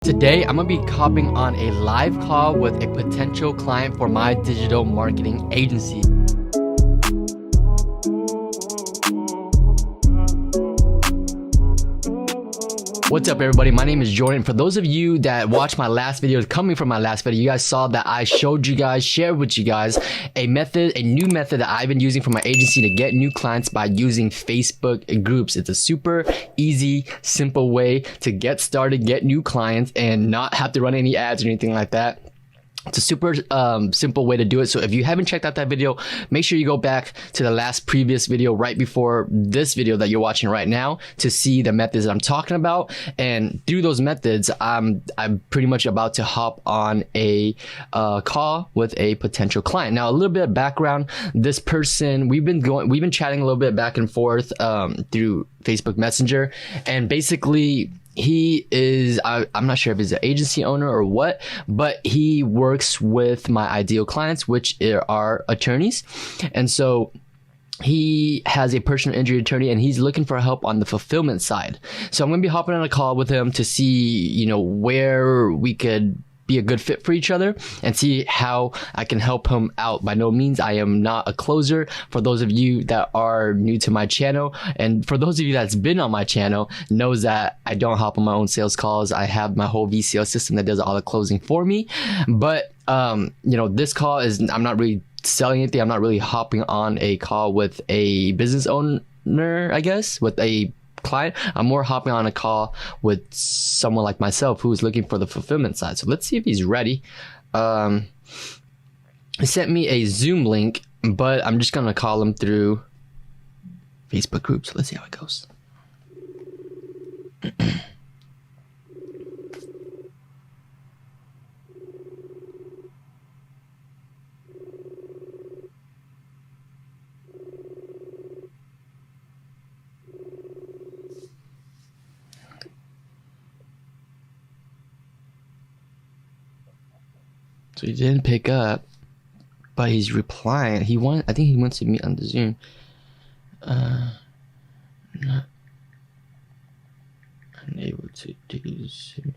Today, I'm gonna be hopping on a live call with a potential client for my digital marketing agency. What's up, everybody? My name is Jordan. For those of you that watched my last video, coming from my last video, you guys saw that I showed you guys, shared with you guys a new method that I've been using for my agency to get new clients by using Facebook groups. It's a super easy, simple way to get started, get new clients, and not have to run any ads or anything like that. It's a super simple way to do it. So if you haven't checked out that video, make sure you go back to the previous video right before this video that you're watching right now to see the methods that I'm talking about. And through those methods, I'm pretty much about to hop on a call with a potential client. Now, a little bit of background. This person, we've been chatting a little bit back and forth through Facebook Messenger, and basically he is, I'm not sure if he's an agency owner or what, but he works with my ideal clients, which are attorneys. And so he has a personal injury attorney and he's looking for help on the fulfillment side. So I'm going to be hopping on a call with him to see, where we could be a good fit for each other and see how I can help him out. By no means, I am not a closer. For those of you that are new to my channel, and for those of you that's been on my channel, knows that I don't hop on my own sales calls. I have my whole VCO system that does all the closing for me. But this call is, I'm not really selling anything. I'm not really hopping on a call with a business owner, I guess, with a client. I'm more hopping on a call with someone like myself who's looking for the fulfillment side. So let's see if he's ready. He sent me a Zoom link, but I'm just gonna call him through Facebook groups. Let's see how it goes. So he didn't pick up, but he's replying. I think he wants to meet on the Zoom. Not unable to do Zoom.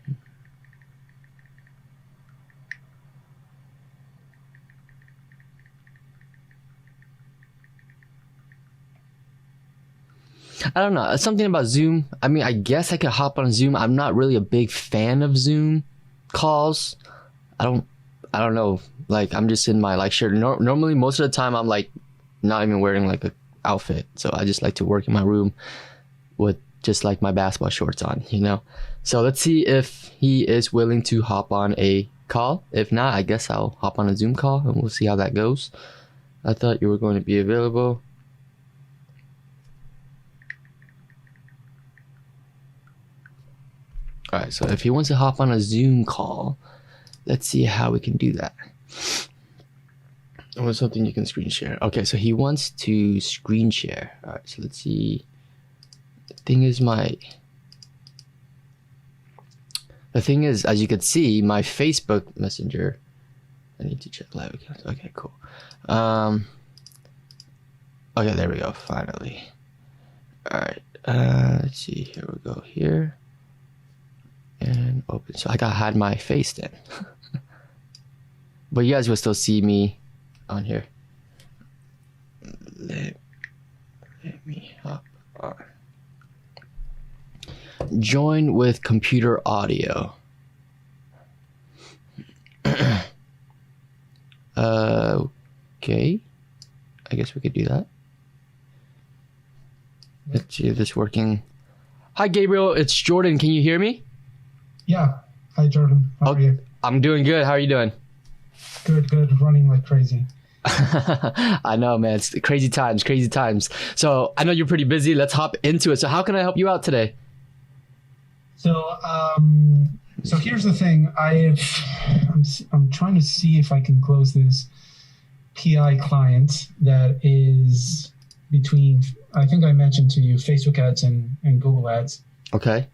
I don't know. Something about Zoom. I mean, I guess I could hop on Zoom. I'm not really a big fan of Zoom calls. I don't know, like I'm just in my shirt. Normally most of the time I'm not even wearing a outfit, so I just like to work in my room with just my basketball shorts on, So let's see if he is willing to hop on a call. If not, I guess I'll hop on a Zoom call and we'll see how that goes. I thought you were going to be available. All right, so if he wants to hop on a Zoom call, let's see how we can do that. Or something you can screen share. Okay, so he wants to screen share. All right, so let's see. The thing is, as you can see, my Facebook Messenger. I need to check live accounts. Okay, cool. Okay, there we go. Finally. All right. Let's see. Here we go. Here. And open. So I gotta hide my face then. But you guys will still see me on here. Let me hop on. Join with computer audio. Okay. I guess we could do that. Let's see if this is working. Hi, Gabriel. It's Jordan. Can you hear me? Yeah. Hi, Jordan. How are you? I'm doing good. How are you doing? Good. Running like crazy. I know, man. It's crazy times. So I know you're pretty busy. Let's hop into it. So how can I help you out today? So here's the thing. I'm trying to see if I can close this PI client that is between, I think I mentioned to you, Facebook ads and Google ads. Okay.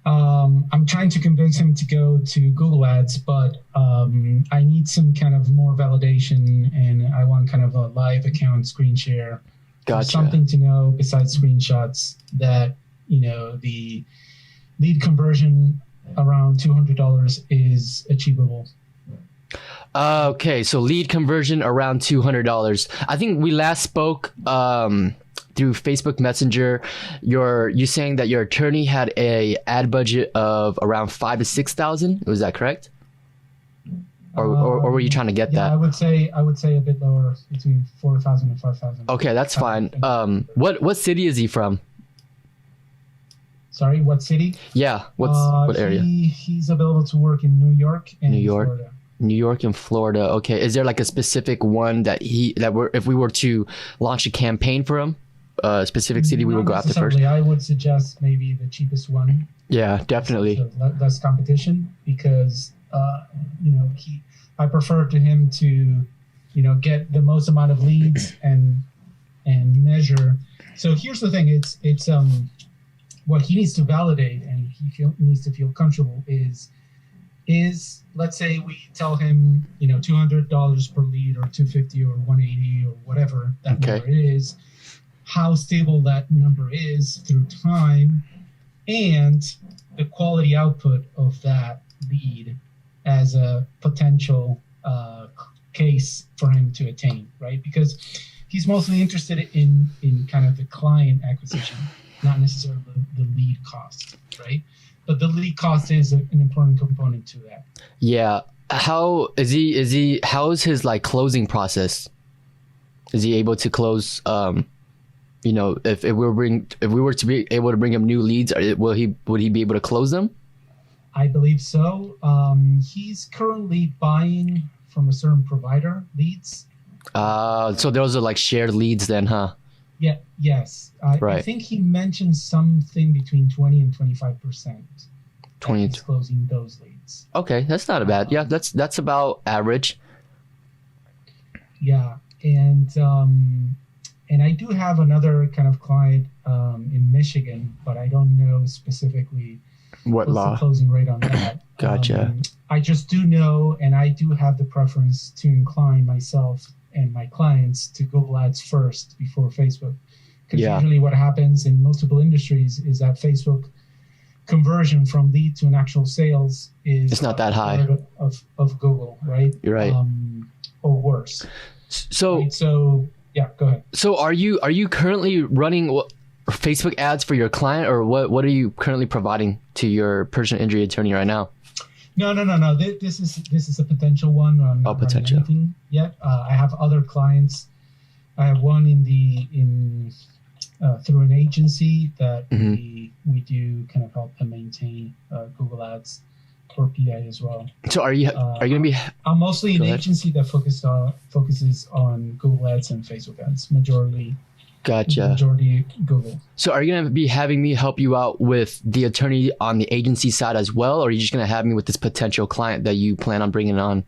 I'm trying to convince him to go to Google ads, but I need some kind of more validation, and I want kind of a live account screen share. Gotcha. Something to know besides screenshots that, the lead conversion around $200 is achievable. Okay, so lead conversion around $200. I think we last spoke through Facebook Messenger. You saying that your attorney had a ad budget of around 5,000 to 6,000. Was that correct? Or were you trying to get that? I would say a bit lower, between 4,000 and 5,000. Okay, that's fine. What city is he from? Sorry, what city? Yeah, what area? He's available to work in New York and Florida. New York and Florida. Okay, is there like a specific one that if we were to launch a campaign for him, a specific city we would go after first? I would suggest maybe the cheapest one. Yeah, definitely. So less competition, because I prefer to him to get the most amount of leads and measure. So here's the thing: it's what he needs to validate, and he needs to feel comfortable is let's say we tell him $200 per lead, or $250 or $180 or whatever that number is, how stable that number is through time, and the quality output of that lead as a potential case for him to attain, right? Because he's mostly interested in kind of the client acquisition, not necessarily the lead cost, right? But the lead cost is an important component to that. Yeah. How is he how's his like closing process? Is he able to close if we were to be able to bring him new leads, would he be able to close them? I believe so. He's currently buying from a certain provider leads. So those are like shared leads then, huh? Yeah. Yes. I think he mentioned something between 20 and 25%. 20 closing those leads. Okay, that's not bad. Yeah, that's about average. Yeah, and I do have another kind of client in Michigan, but I don't know specifically what's the closing rate on that. Gotcha. I just do know, and I do have the preference to incline myself and my clients to Google Ads first before Facebook. Because usually what happens in multiple industries is that Facebook conversion from lead to an actual sales is it's not that high of Google, right? You're right. Or worse. So right? So yeah, go ahead. So are you currently running Facebook ads for your client, or what are you currently providing to your personal injury attorney right now? No. This is a potential one. I'm not potential. Anything yet. I have other clients. I have one through an agency that we do kind of help them maintain Google Ads for PI as well. So are you going to be? I'm mostly an agency that focuses on Google Ads and Facebook Ads. Majority Google. So are you going to be having me help you out with the attorney on the agency side as well, or are you just going to have me with this potential client that you plan on bringing on?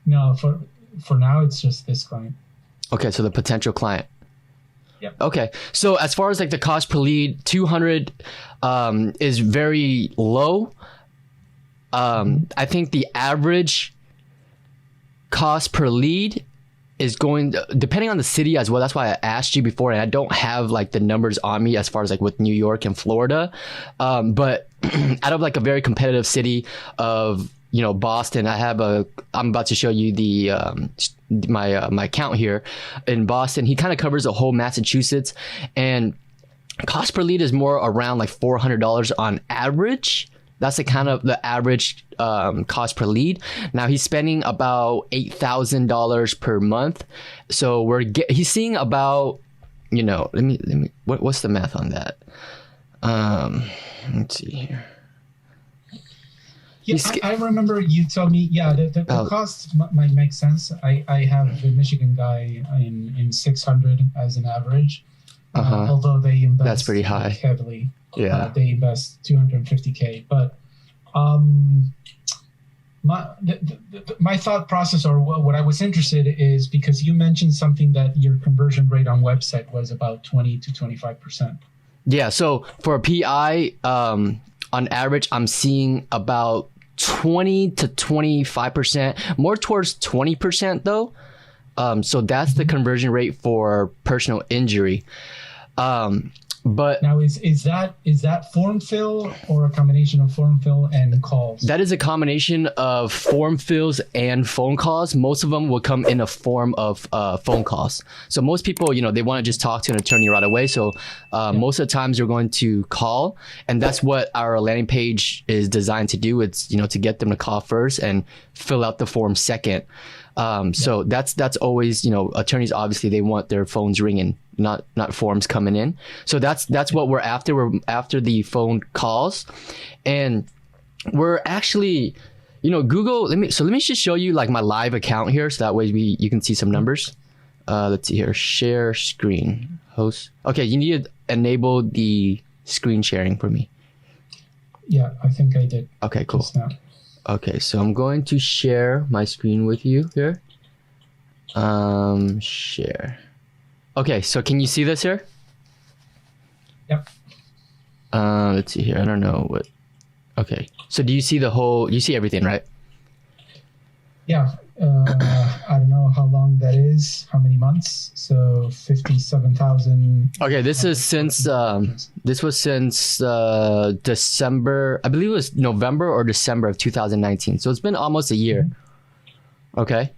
No, for now it's just this client. Okay, so the potential client. Yep. Okay, so as far as like the cost per lead, 200 is very low. I think the average cost per lead is going depending on the city as well. That's why I asked you before, and I don't have like the numbers on me as far as like with New York and Florida. But out of like a very competitive city of Boston, I'm about to show you the my account here in Boston. He kind of covers the whole Massachusetts, and cost per lead is more around like $400 on average. That's the kind of the average cost per lead. Now he's spending about $8,000 per month. So he's seeing about, let me what's the math on that? Let's see here. Yeah, I remember you told me, the cost might make sense. I have the Michigan guy in 600 as an average. Although they invest that's pretty high. Heavily. Yeah. They invest $250K. But my thought process, or what I was interested in, is because you mentioned something that your conversion rate on website was about 20 to 25%. Yeah. So for a PI, on average, I'm seeing about 20 to 25%, more towards 20% though. So that's the conversion rate for personal injury. But now is that form fill or a combination of form fill and calls? that is a combination of form fills and phone calls. Most of them will come in a form of phone calls. So most people, they want to just talk to an attorney right away. So most of the times you're going to call, and that's what our landing page is designed to do. It's, to get them to call first and fill out the form second. So that's always, attorneys, obviously they want their phones ringing, not forms coming in. So that's what we're after. We're after the phone calls, and we're actually, Google, let me just show you like my live account here. So that way you can see some numbers. Let's see here, share screen, host. Okay. You need to enable the screen sharing for me. Yeah, I think I did. Okay, cool. Okay, so I'm going to share my screen with you here. Share. Okay, so can you see this here? Yep. Let's see here. I don't know what. Okay, so do you see you see everything, right? Yeah. I don't know how long that is, how many months. So 57,000. Okay, this is since December, I believe it was November or December of 2019. So it's been almost a year. Okay.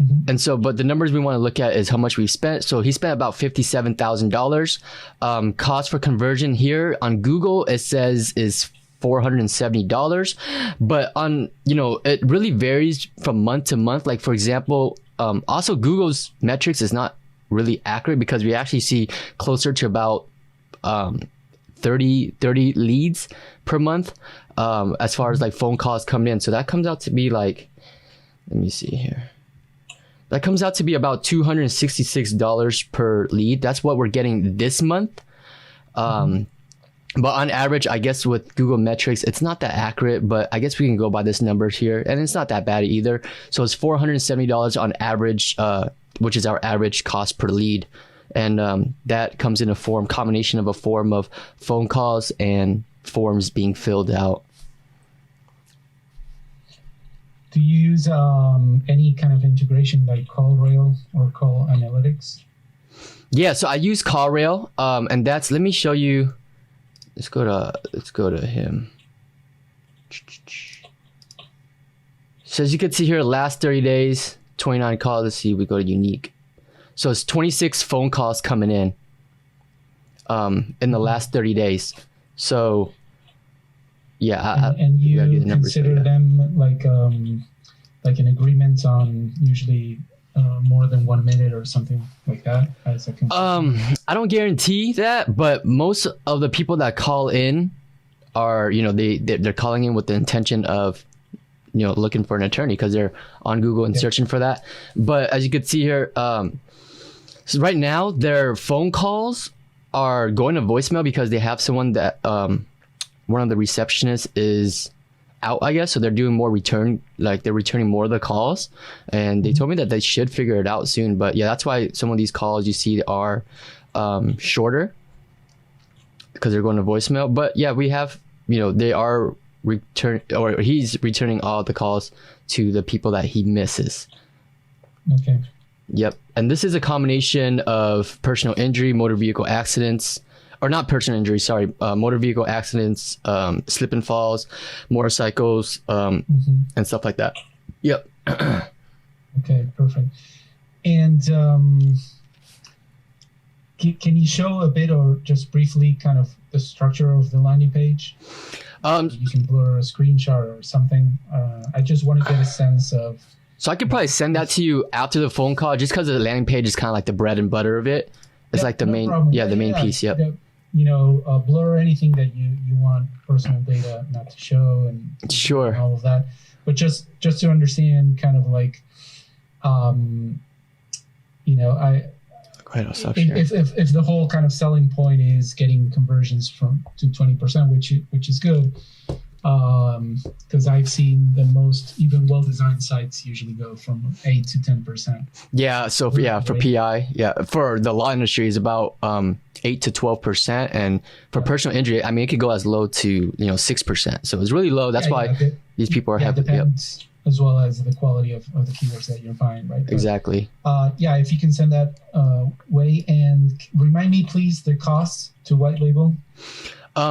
Mm-hmm. And so, but the numbers we want to look at is how much we spent. So he spent about $57,000. Cost for conversion here on Google, it says is $470, but on, it really varies from month to month. Like for example, also Google's metrics is not really accurate because we actually see closer to about 30 leads per month as far as like phone calls coming in. So that comes out to be like, let me see here. That comes out to be about $266 per lead. That's what we're getting this month. But on average, I guess with Google metrics, it's not that accurate, but I guess we can go by this numbers here, and it's not that bad either. So it's $470 on average, which is our average cost per lead. And that comes in a combination of a form of phone calls and forms being filled out. Do you use any kind of integration like CallRail or Call Analytics? Yeah, so I use CallRail, and let me show you. Let's go to him. So as you can see here, last 30 days, 29 calls. Let's see, we go to unique. So it's 26 phone calls coming in the last 30 days. So yeah, and you consider them like an agreement on usually more than 1 minute or something like that as a I don't guarantee that, but most of the people that call in are, they're calling in with the intention of, looking for an attorney because they're on Google and searching for that. But as you can see here, so right now their phone calls are going to voicemail because they have someone that one of the receptionists is out, I guess. So they're doing more they're returning more of the calls, and they told me that they should figure it out soon. But yeah, that's why some of these calls you see are shorter because they're going to voicemail. But yeah, we have, they are he's returning all the calls to the people that he misses. Okay. Yep. And this is a combination of personal injury, motor vehicle accidents, or not personal injury, sorry, motor vehicle accidents, slip and falls, motorcycles, and stuff like that. Yep. Okay, perfect. And can you show a bit or just briefly kind of the structure of the landing page? You can blur a screenshot or something. I just want to get a sense of... So I could probably send that to you after the phone call, just because the landing page is kind of like the bread and butter of it. It's like the main, the main piece. Yep. Blur anything that you want personal data not to show and sure, all of that. But just to understand, kind of like, if the whole kind of selling point is getting conversions to 20%, which is good. Because I've seen the most even well-designed sites usually go from 8 to 10%. Yeah. So for PI, for the law industry is about 8 to 12%, and for personal injury, I mean, it could go as low to 6%. So it's really low. That's why these people are happy. Depends, as well as the quality of the keywords that you're finding, right? Exactly. If you can send that way, and remind me, please, the cost to white label?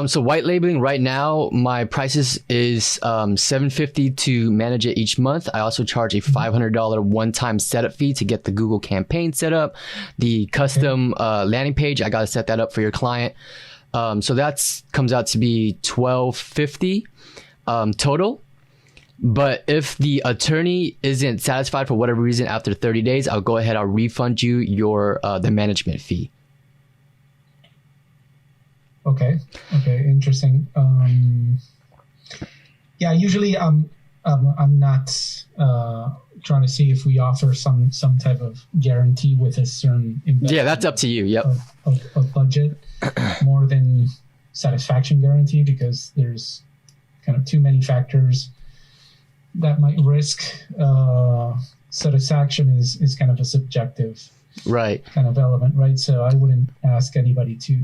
So white labeling right now, my prices is $750 to manage it each month. I also charge a $500 one-time setup fee to get the Google campaign set up, the custom landing page. I got to set that up for your client. So that comes out to be $1,250 total. But if the attorney isn't satisfied for whatever reason after 30 days, I'll go ahead. I'll refund you your the management fee. Okay. Interesting. Yeah, usually I'm not trying to see if we offer some type of guarantee with a certain investment. Yeah, that's up to you. Yep. Of budget more than satisfaction guarantee, because there's kind of too many factors that might risk satisfaction is kind of a subjective kind of element, right? So I wouldn't ask anybody to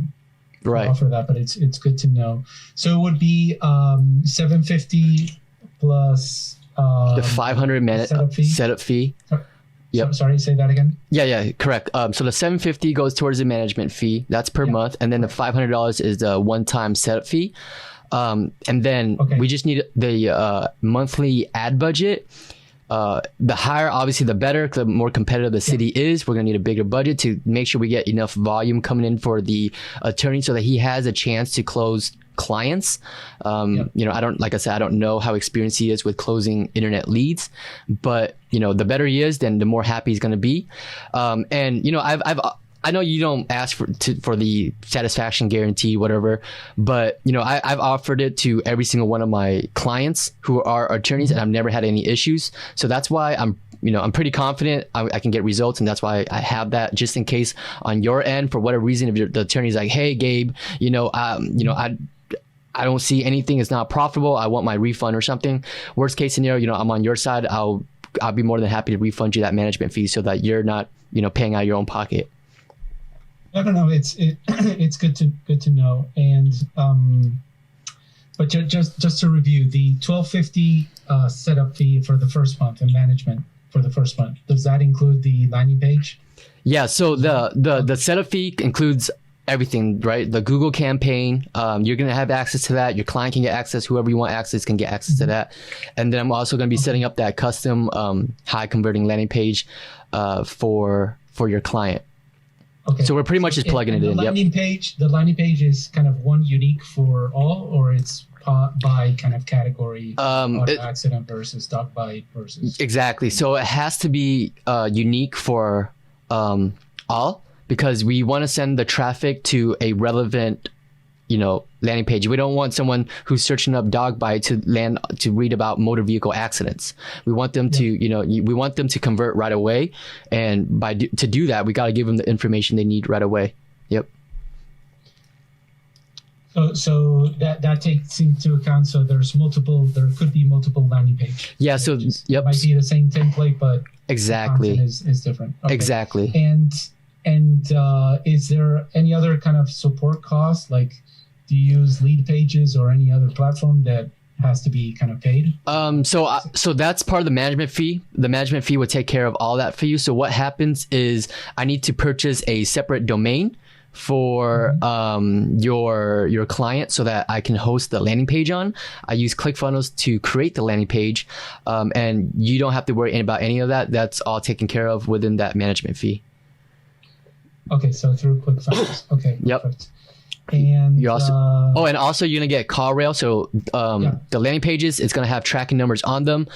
offer that, but it's good to know. So it would be $750 plus the 500 setup fee. Yep. Sorry, say that again. Yeah, correct. So the $750 goes towards the management fee. That's per month, and then the $500 is the one-time setup fee. And then we just need the monthly ad budget. The higher, obviously, the better. The more competitive the city is, we're gonna need a bigger budget to make sure we get enough volume coming in for the attorney, so that he has a chance to close clients. You know, I don't know how experienced he is with closing internet leads, but you know, the better he is, then the more happy he's gonna be. And you know, I know you don't ask for the satisfaction guarantee, whatever, but you know, I've offered it to every single one of my clients who are attorneys, and I've never had any issues. So that's why I'm pretty confident I can get results, and that's why I have that, just in case on your end, for whatever reason, if the attorney's like, hey, Gabe, I don't see anything, it's not profitable, I want my refund or something. Worst case scenario, you know, I'm on your side. I'll be more than happy to refund you that management fee, so that you're not, you know, paying out of your own pocket. No, it's good to know. And but just to review, the $1,250 setup fee for the first month and management for the first month, does that include the landing page? Yeah. So the setup fee includes everything, right? The Google campaign, you're gonna have access to that. Your client can get access. Whoever you want access can get access to that. And then I'm also gonna be setting up that custom high converting landing page for your client. Okay. So we're pretty much just plugging it in. The landing page is kind of one unique for all, or it's by kind of category, auto accident versus dog bite versus. Exactly. So it has to be unique for all, because we want to send the traffic to a relevant, you know, landing page. We don't want someone who's searching up dog bite to read about motor vehicle accidents. We want them to, you know, we want them to convert right away, and to do that, we got to give them the information they need right away. Yep. So that takes into account. So there could be multiple landing pages. Yeah. So it might be the same template, but exactly the content is different. Okay. Exactly. And is there any other kind of support cost? Like, do you use lead pages or any other platform that has to be kind of paid? So that's part of the management fee. The management fee would take care of all that for you. So what happens is I need to purchase a separate domain for your client, so that I can host the landing page on. I use ClickFunnels to create the landing page, and you don't have to worry about any of that. That's all taken care of within that management fee. Okay, so through ClickFunnels. Okay. Yep. Perfect. And you're also and also you're gonna get call rail. So the landing pages, it's gonna have tracking numbers on them.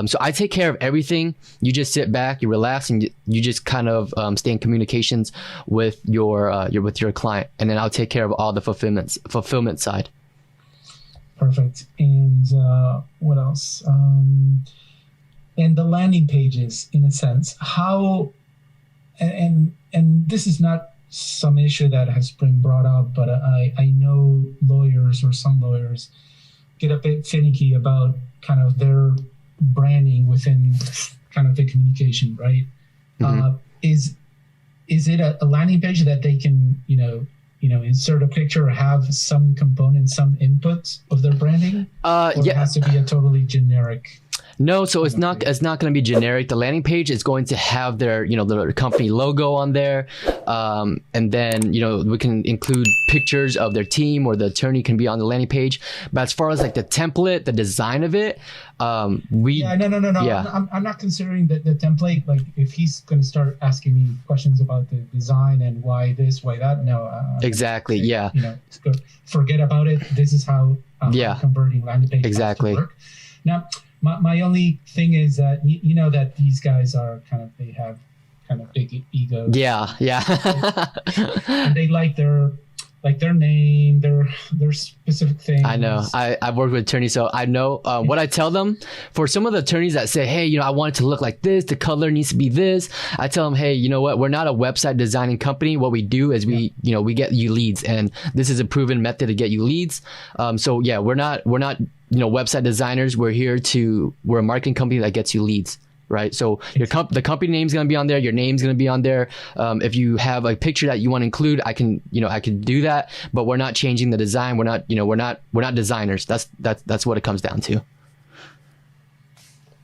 So I take care of everything. You just sit back, you relax, and you just kind of stay in communications with your client, and then I'll take care of all the fulfillment side. Perfect. And what else? And the landing pages, in a sense, how and this is not some issue that has been brought up, but I know lawyers, or some lawyers, get a bit finicky about kind of their branding within kind of the communication, right? Mm-hmm. Is it a landing page that they can, you know, insert a picture or have some component, some input of their branding? Or it has to be a totally generic? No, so it's not going to be generic. The landing page is going to have their their company logo on there, and then we can include pictures of their team, or the attorney can be on the landing page. But as far as like the template, the design of it, no. Yeah. I'm not considering the template. Like if he's going to start asking me questions about the design and why this, why that, no. Exactly. Yeah. Forget about it. This is how converting landing pages exactly work. Now. My only thing is that that these guys are they have kind of big egos. Yeah. And they like their name, their specific thing. I know. I've worked with attorneys, so I know what I tell them. For some of the attorneys that say, hey, I want it to look like this, the color needs to be this, I tell them, hey, you know what? We're not a website designing company. What we do is we get you leads, and this is a proven method to get you leads. So yeah, we're not website designers. We're a marketing company that gets you leads. Right. So the company name is going to be on there. Your name's going to be on there. If you have a picture that you want to include, I can do that, but we're not changing the design. We're not designers. That's what it comes down to.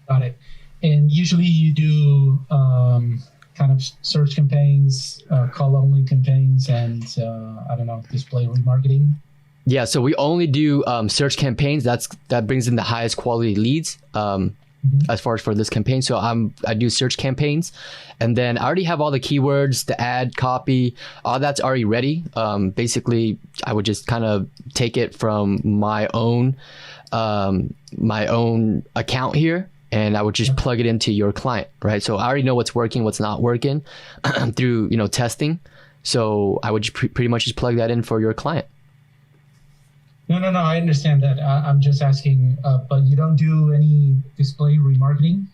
Got it. And usually you do kind of search campaigns, call only campaigns, and display remarketing. Yeah. So we only do search campaigns. That brings in the highest quality leads. As far as for this campaign. So I do search campaigns, and then I already have all the keywords, the ad copy, all that's already ready. Basically I would just kind of take it from my own account here, and I would just plug it into your client, right? So I already know what's working, what's not working through, testing. So I would just pretty much just plug that in for your client. No, I understand that. I'm just asking, but you don't do any display remarketing?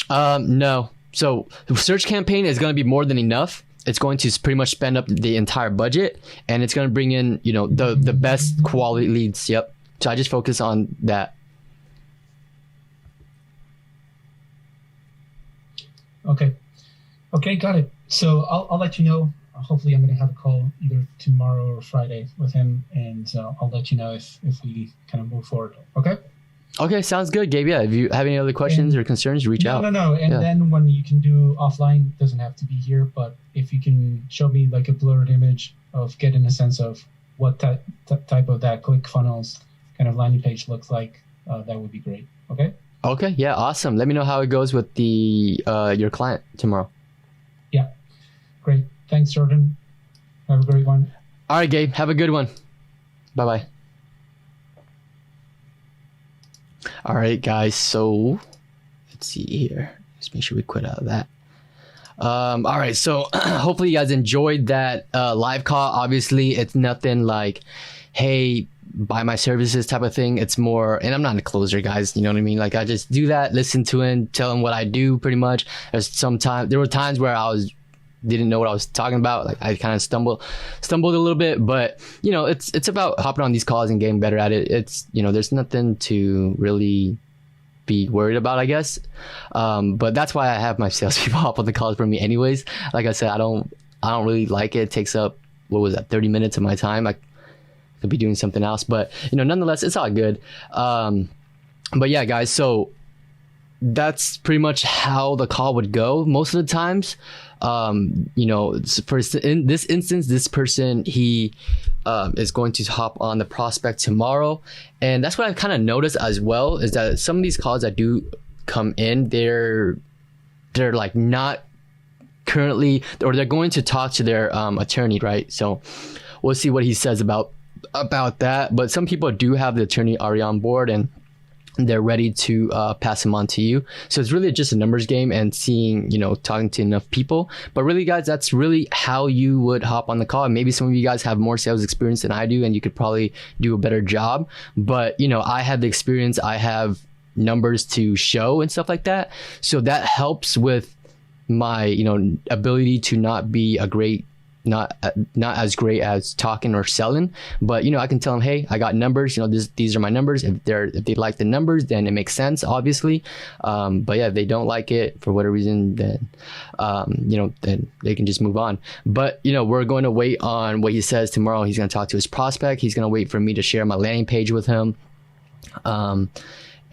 No. So the search campaign is going to be more than enough. It's going to pretty much spend up the entire budget, and it's going to bring in, the best quality leads. Yep. So I just focus on that. Okay, got it. So I'll let you know. Hopefully I'm going to have a call either tomorrow or Friday with him, and I'll let you know if we kind of move forward. Okay, sounds good, Gabe. Yeah, if you have any other questions or concerns, reach out. No. And then when you can do offline, doesn't have to be here, but if you can show me like a blurred image of getting a sense of what type of that ClickFunnels kind of landing page looks like, that would be great. Okay, yeah, awesome. Let me know how it goes with your client tomorrow. Yeah, great. Thanks, Jordan. Have a great one. All right, Gabe. Have a good one. Bye-bye. All right, guys. So let's see here. Let's make sure we quit out of that. All right. So hopefully you guys enjoyed that live call. Obviously, it's nothing like, hey, buy my services type of thing. It's more, and I'm not a closer, guys. You know what I mean? Like I just do that, listen to him, tell him what I do pretty much. There were times where I didn't know what I was talking about. Like I kind of stumbled a little bit, but it's about hopping on these calls and getting better at it. It's, there's nothing to really be worried about, I guess. But that's why I have my salespeople hop on the calls for me anyways. Like I said, I don't really like it. It takes up, 30 minutes of my time. I could be doing something else, but nonetheless, it's all good. But yeah, guys, so that's pretty much how the call would go most of the times. In this instance, this person, he is going to hop on the prospect tomorrow. And that's what I've kind of noticed as well, is that some of these calls that do come in, they're like not currently, or they're going to talk to their attorney, right? So we'll see what he says about that. But some people do have the attorney already on board, and they're ready to pass them on to you. So it's really just a numbers game and seeing, talking to enough people. But really, guys, that's really how you would hop on the call. And maybe some of you guys have more sales experience than I do, and you could probably do a better job. But, I have the experience, I have numbers to show and stuff like that. So that helps with my, ability to not be a great not as great as talking or selling, but I can tell them, hey, I got numbers, these are my numbers. If they like the numbers, then it makes sense, obviously. But yeah, if they don't like it for whatever reason, then then they can just move on. But we're going to wait on what he says tomorrow. He's going to talk to his prospect. He's going to wait for me to share my landing page with him.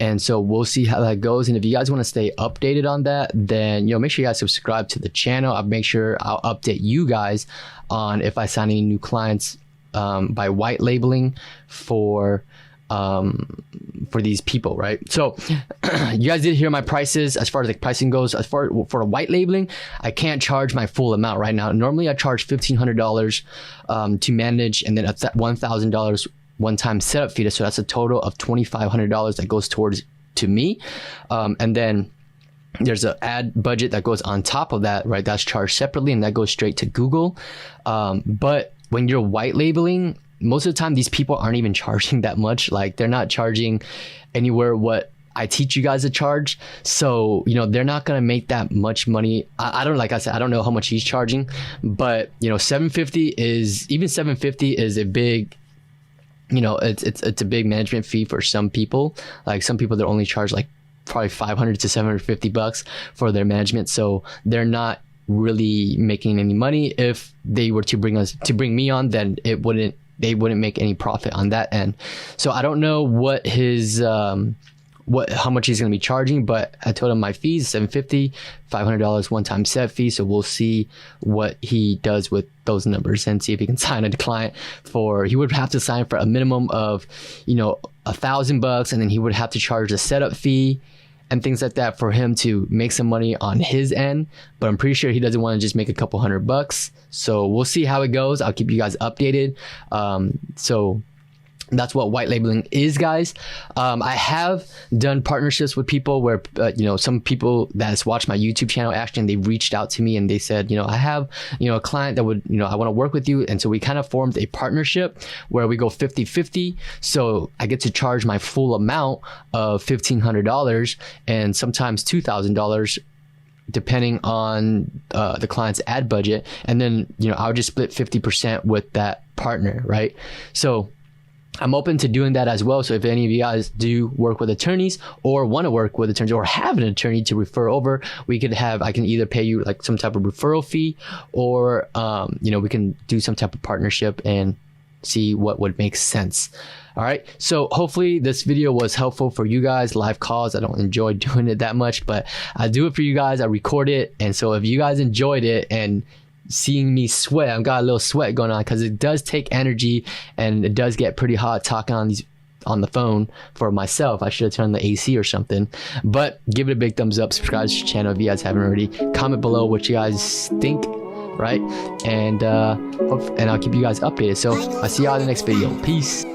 And so we'll see how that goes. And if you guys want to stay updated on that, then make sure you guys subscribe to the channel. I'll make sure I'll update you guys on if I sign any new clients by white labeling for these people, right? So you guys did hear my prices as far as like pricing goes. As far for white labeling, I can't charge my full amount right now. Normally I charge $1,500 to manage, and then that's that $1,000 one-time setup fee. So that's a total of $2,500 that goes towards to me. And then there's an ad budget that goes on top of that, right? That's charged separately, and that goes straight to Google. But when you're white labeling, most of the time these people aren't even charging that much. Like they're not charging anywhere what I teach you guys to charge. So, they're not going to make that much money. I don't, like I said, I don't know how much he's charging, but $750 is a big, it's a big management fee for some people. Like some people that only charge like probably $500 to $750 for their management. So they're not really making any money. If they were to bring me on, then they wouldn't make any profit on that end. So I don't know what his how much he's going to be charging, but I told him my fees $750, $500 one-time set fee. So we'll see what he does with those numbers and see if he can sign a client he would have to sign for a minimum of $1,000, and then he would have to charge a setup fee and things like that for him to make some money on his end. But I'm pretty sure he doesn't want to just make a couple $100. So we'll see how it goes. I'll keep you guys updated. So that's what white labeling is, guys. I have done partnerships with people where, some people that's watched my YouTube channel actually, and they reached out to me and they said, I have, a client that would, I want to work with you. And so we kind of formed a partnership where we go 50-50. So I get to charge my full amount of $1,500 and sometimes $2,000 depending on the client's ad budget. And then, I would just split 50% with that partner, right? So I'm open to doing that as well. So if any of you guys do work with attorneys or want to work with attorneys or have an attorney to refer over, I can either pay you like some type of referral fee, or, we can do some type of partnership and see what would make sense. All right. So hopefully this video was helpful for you guys. Live calls, I don't enjoy doing it that much, but I do it for you guys. I record it. And so if you guys enjoyed it and seeing me sweat, I've got a little sweat going on because it does take energy and it does get pretty hot talking on the phone for myself. I should have turned the AC or something, but give it a big thumbs up, subscribe to the channel if you guys haven't already, comment below what you guys think, right? And I'll keep you guys updated. So I'll see y'all in the next video. Peace.